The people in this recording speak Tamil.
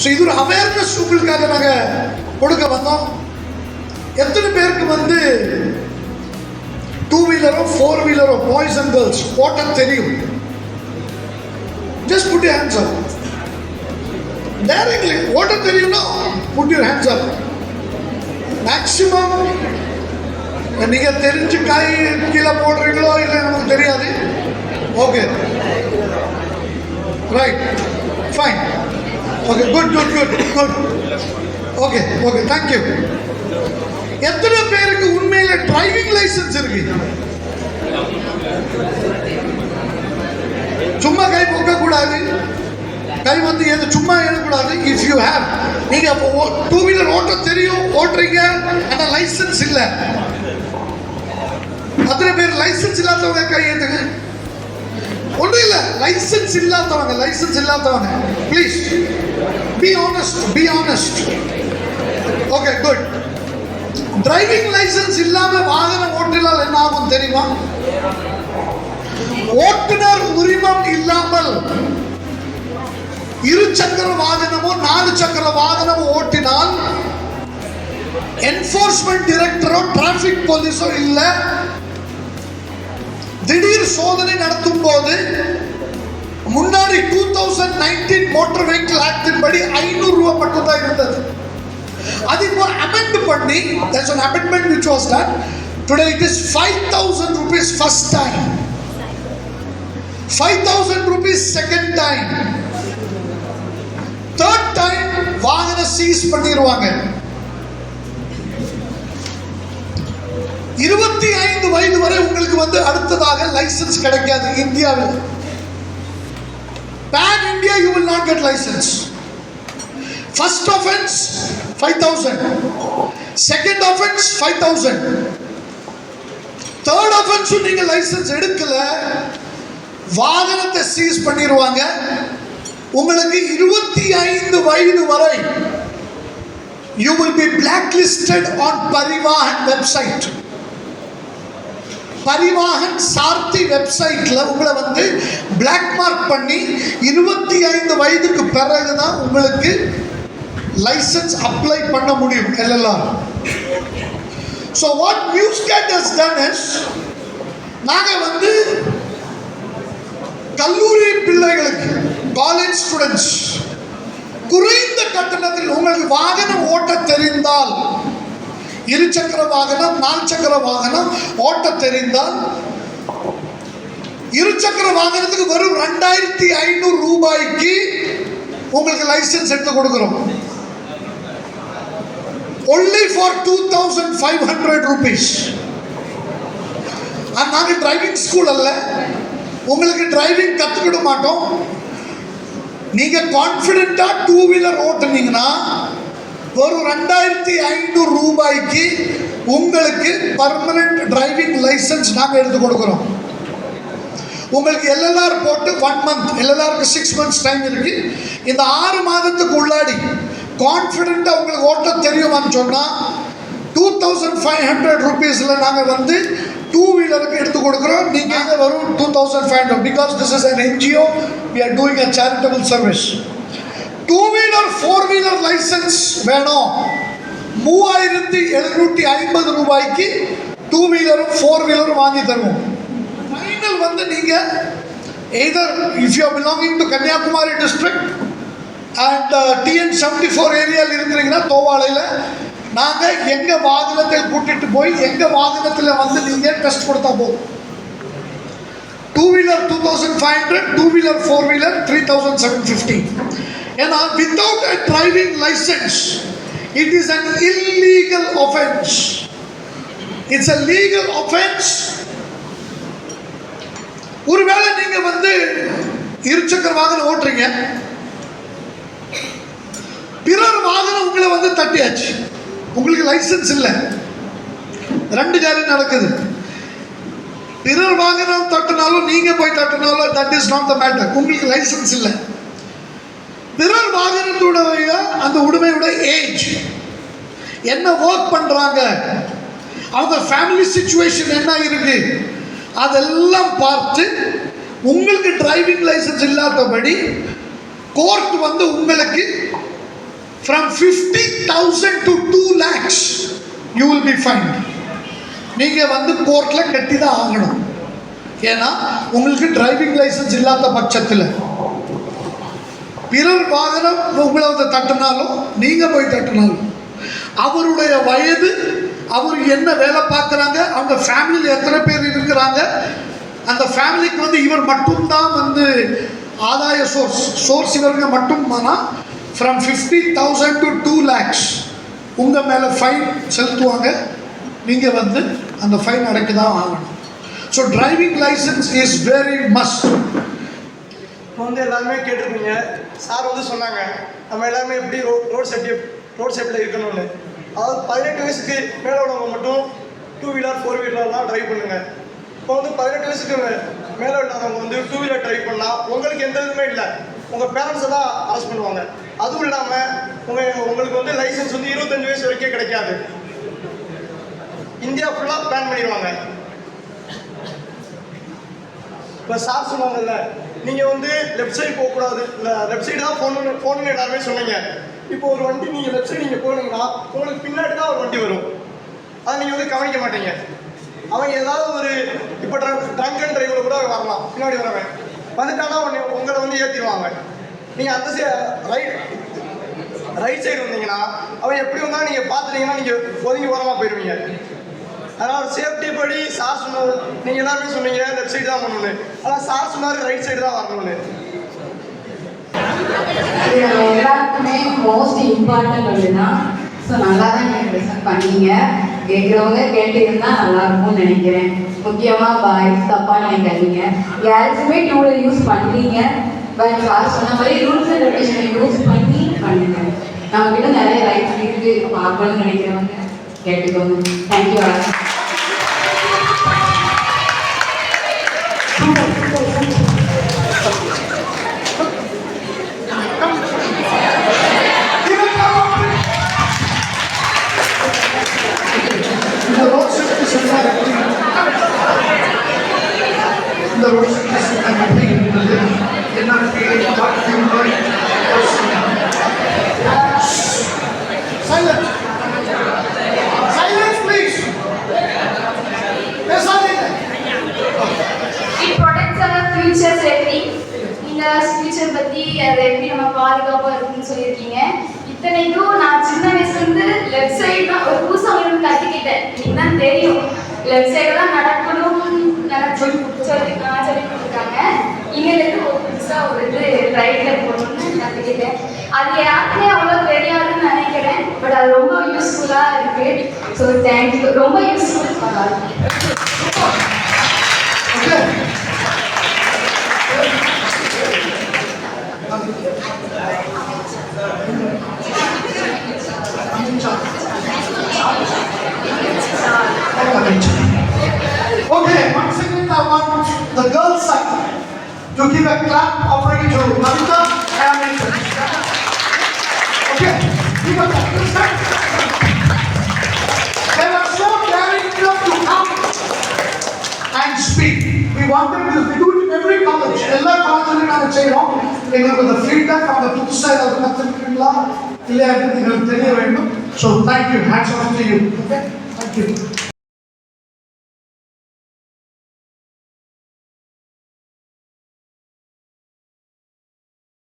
ஸோ இது ஒரு அவேர்னஸ் உங்களுக்காக நாங்கள் கொடுக்க வந்தோம். எத்தனை பேருக்கு வந்து டூ வீலரோ ஃபோர் வீலரோ பாய்ஸ் அண்ட் கேர்ள்ஸ் ஓட்ட தெரியும்? Just put your hands up. Directly ஓட்ட தெரியும்னா put your hands up. Maximum நீங்கள் தெரிஞ்சு கை கீழே போடுறீங்களோ இல்லை நமக்கு தெரியாது. Okay, right, fine, okay, good good good good, okay okay, thank you. எத்தனை பேருக்கு உண்மையில டிரைவிங் லைசன்ஸ் இருக்கு? சும்மா கை போக்க கூடாது, கை வந்து எது சும்மா எழுதக்கூடாது. இஃப் யூ ஹேவ், நீங்க டூ வீலர் ஓட்ட தெரியும், ஓட்டுறீங்க, ஆனா லைசன்ஸ் இல்லை. அத்தனை பேர் லைசன்ஸ் இல்லாதவங்க கை ஏத்துங்க. ஒன்றும் இல்லை, லைசன்ஸ் இல்லாதவங்க please be honest, be honest. Okay, good. Driving licence இல்லாம வாகனம் ஓட்டினால் என்ன ஆகும் தெரியுமா? ஓட்டுநர் உரிமம் இல்லாமல் இரு சக்கர வாகனமோ நாலு சக்கர வாகனமோ ஓட்டினால் என்ஃபோர்ஸ்மெண்ட் டைரக்டரோ டிராபிக் போலீஸோ இல்ல, திடீர் சோதனை நடத்தும் போது முன்னாடி 2019 மோட்டார் வெஹிக்கிள் ஆக்டின் படி 500 ரூபாய் மட்டும் தான் இருந்தது. அது இப்போ அமெண்ட் பண்ணி, there's an amendment which was done. Today it is 5,000 rupees first time, 5,000 rupees second time, third time வாகன சீஸ் பண்ணிடுவாங்க. 25 வயது வரை உங்களுக்கு வந்து அடுத்ததாக லைசன்ஸ் கிடைக்காது இந்தியாவில். Pan India you will not get license. First offense 5,000, second offense 5,000, third offense நீங்க லைசன்ஸ் எடுக்கல, வாகனத்தை சீஸ் பண்ணிடுவாங்க. உங்களுக்கு 25 வயது வரை you will be blacklisted on Parivahan website. Parivahan Saarthi வெப்சைட்ல உங்களை வந்து பிளாக் மார்க் பண்ணி 25 வயதுக்கு பிறகுதான் உங்களுக்கு லைசன்ஸ் அப்ளை பண்ண முடியும் LLR. So what newsgate has done is, நாங்கள் வந்து கல்லூரி பிள்ளைகளுக்கு, காலேஜ் ஸ்டூடெண்ட்ஸ், குறைந்த கட்டணத்தில் உங்களுக்கு வாகனம் ஓட்ட தெரிந்தால், இரு சக்கர வாகனம் நாலு சக்கர வாகனம் ஓட்ட தெரிந்தால், இரு சக்கர வாகனத்துக்கு வரும் 2,500 ரூபாய்க்கு உங்களுக்கு லைசன்ஸ் எடுத்து கொடுக்கிறோம். only for 2,500 rupees. நாங்கள் டிரைவிங் ஸ்கூல் அல்ல, உங்களுக்கு டிரைவிங் கற்றுக்கிட மாட்டோம். நீங்க கான்ஃபிடென்ட்டா டூ வீலர் ஓட்டுனீங்கன்னா வெறும் 2,500 ரூபாய்க்கு உங்களுக்கு பர்மனன்ட் டிரைவிங் லைசன்ஸ் நாங்கள் எடுத்து கொடுக்குறோம். உங்களுக்கு எல்எல்ஆர் போட்டு 1 month, எல்எல்ஆருக்கு 6 months டைம் இருக்கு. இந்த 6 மாதத்துக்கு உள்ளாடி கான்ஃபிடென்ட்டாக உங்களுக்கு ஓட்ட தெரியுமான்னு சொன்னால் 2,500 ரூபீஸில் நாங்கள் வந்து டூ வீலருக்கு எடுத்து கொடுக்குறோம். நீங்கள் வரும் 2,500 because this is an NGO, we are doing a charitable service. Two wheeler four wheeler licence வேணும், 3,750 ரூபாய்க்கு டூ வீலரும் ஃபோர் வீலரும் வாங்கி தருவோம். ஃபைனல் வந்து நீங்கள் either if you are belonging to Kanyakumari district and TN 74 ஏரியாவில் இருக்கிறீங்கன்னா தோவாளையில் நாங்கள் எங்கள் வாகனத்தில் கூட்டிகிட்டு போய் எங்கள் வாகனத்தில் வந்து நீங்கள் டெஸ்ட் கொடுத்தா போதும். Two wheeler 2,500, two wheeler four wheeler 3,750. ஏன்னா without a driving license it is an illegal offense. It's a legal offense. ஒருவேளை நீங்க வந்து இருசக்கர வாகனம் ஓட்டுறீங்க, பிறர் வாகனம் உங்களை வந்து தட்டியாச்சு, உங்களுக்கு லைசன்ஸ் இல்லை, ரெண்டு காரியம் நடக்குது. பிறர் வாகனம் தட்டினாலும் நீங்க போய் தட்டினாலும் that is not the matter, உங்களுக்கு லைசன்ஸ் இல்லை. பிறர் வாகனத்துடைய அந்த உடைமையோட ஏஜ் என்ன, ஒர்க் பண்றாங்க, அவங்க ஃபேமிலி சிச்சுவேஷன் என்ன இருக்கு, அதெல்லாம் பார்த்து உங்களுக்கு டிரைவிங் லைசன்ஸ் இல்லாதபடி கோர்ட் வந்து உங்களுக்கு From 50,000 to 2 lakhs, you will be fined. நீங்கள் வந்து கோர்ட்டில் கட்டி தான் ஆகணும். ஏன்னா உங்களுக்கு டிரைவிங் லைசன்ஸ் இல்லாத பட்சத்தில் பிறர் வாகனம் உங்களை வந்து தட்டினாலும் நீங்கள் போய் தட்டினாலும் அவருடைய வயது, அவர் என்ன வேலை பார்க்குறாங்க, அவங்க ஃபேமிலியில் எத்தனை பேர் இருக்கிறாங்க, அந்த ஃபேமிலிக்கு வந்து இவர் மட்டும்தான் வந்து ஆதாய சோர்ஸ் இவருங்க மட்டும்தானா, ஃப்ரம் 50,000 to 2 lakhs உங்கள் மேலே ஃபைன் செலுத்துவாங்க. நீங்கள் வந்து அந்த ஃபைன் அடைக்க தான் ஆகணும். So driving licence is very must. இப்போ வந்து எல்லாருமே கேட்டிருப்பீங்க, சார் வந்து சொன்னாங்க நம்ம எல்லாருமே எப்படி ரோட் சேஃப்டியில் இருக்கணும்னு. அதாவது 18 வயசுக்கு மேலே உள்ளவங்க மட்டும் 2 வீலர் 4 வீலர்லாம் ட்ரைவ் பண்ணுங்க. இப்போ வந்து 18 வயசுக்கு மேலே இல்லாதவங்க வந்து 2 வீலர் ட்ரைவ் பண்ணால் உங்களுக்கு எந்த இதுவுமே இல்லை, உங்கள் பேரண்ட்ஸை தான் அரெஸ்ட் பண்ணுவாங்க. அதுவும் இல்லாமல் உங்களுக்கு வந்து லைசன்ஸ் வந்து 25 வயசு வரைக்கும் கிடைக்காது. இந்தியா ஃபுல்லாக பிளான் பண்ணிடுவாங்க. இப்போ சார் சொன்னாங்கல்ல, நீங்கள் வந்து லெஃப்ட் சைடு போகக்கூடாது, இல்லை லெஃப்ட் சைடு தான் போகணுன்னு எல்லாருமே சொன்னீங்க. இப்போ ஒரு வண்டி நீங்கள் லெஃப்ட் சைடு நீங்கள் போனீங்கன்னா உங்களுக்கு பின்னாடி தான் ஒரு வண்டி வரும், அதை நீங்கள் வந்து கவனிக்க மாட்டீங்க. அவன் ஏதாவது ஒரு இப்போ ட்ரங்க் அண்ட் டிரைவில் கூட வரலாம், பின்னாடி வரவன் வந்துட்டானா உங்களை வந்து ஏற்றிடுவாங்க. நீங்கள் அந்த ரைட் சைடு வந்தீங்கன்னா அவன் எப்படி வந்தால் நீங்கள் பார்த்துட்டீங்கன்னா நீங்கள் ஒதுங்கி ஓரமாக போயிடுவீங்க. அதனால் சேஃப்டி படி சார் சொன்னது, நீங்கள் எல்லாருமே சொன்னீங்க லெஃப்ட் சைடு தான் பண்ணணும்னு, ஆனால் சார் சொன்னார் ரைட் சைடு தான் வரணும்னு. எல்லாருக்குமே மோஸ்ட் இம்பார்ட்டன்ட் அப்படின்னா, ஸோ நல்லா தான் நீங்கள் ப்ரெசென்ட் பண்ணீங்க. கேட்குறவங்க கேட்டு இருந்தால் நல்லா இருக்கும்னு நினைக்கிறேன். முக்கியமாக பாய்ஸ் தப்பாக நினைக்காதீங்க, யாருக்குமே டூவில் யூஸ் பண்ணுறீங்க. பட் சார் சொன்ன மாதிரி ரூல்ஸ் அண்ட் ரெகுலேஷனை யூஸ் பண்ணி பண்ணுங்க. நம்மக்கிட்ட நிறைய ரைட்ஸ் இருக்குது, பார்க்கணும்னு நினைக்கிறவங்க கேட்டுக்கோங்க. தேங்க்யூ. ஃபியூச்சர் பற்றி அதை எப்படி நம்ம பாதுகாப்பாக இருக்குன்னு சொல்லியிருக்கீங்க. இத்தனைக்கும் நான் சின்ன வயசுலேருந்து லெஃப்ட் சைடு தான் ஒரு புதுசாக உங்களுக்கு கற்றுக்கிட்டேன். எனக்கு தான் தெரியும் லெஃப்ட் சைடு தான் நடக்கணும்னு சொல்லி கொடுத்துருக்காங்க. இனிமேலேருந்து ஒரு புதுசாக ஒரு இது ரைட்டில் போகணும்னு கற்றுக்கிட்டேன். அது யாருக்குமே அவ்வளோ தெரியாதுன்னு நினைக்கிறேன். பட் அது ரொம்ப யூஸ்ஃபுல்லாக இருக்குது. ஸோ தேங்க்யூ, ரொம்ப useful. Okay, once again I want the girls' side to give a clap offering to Navita and Nathan. Okay, give a clap. They were so daring enough to come and speak. We wanted to do it in every college. எல்லா காலேஜ்லயும் நாங்க செய்றோம். எங்களுக்கு அந்த ஃபீட்பேக் அவங்க புதுசா ஏதாவது கத்துக்கிட்டீங்களா இல்லையா எங்களுக்கு தெரிய வேண்டும். So thank you. Hats off to you. Okay, thank you.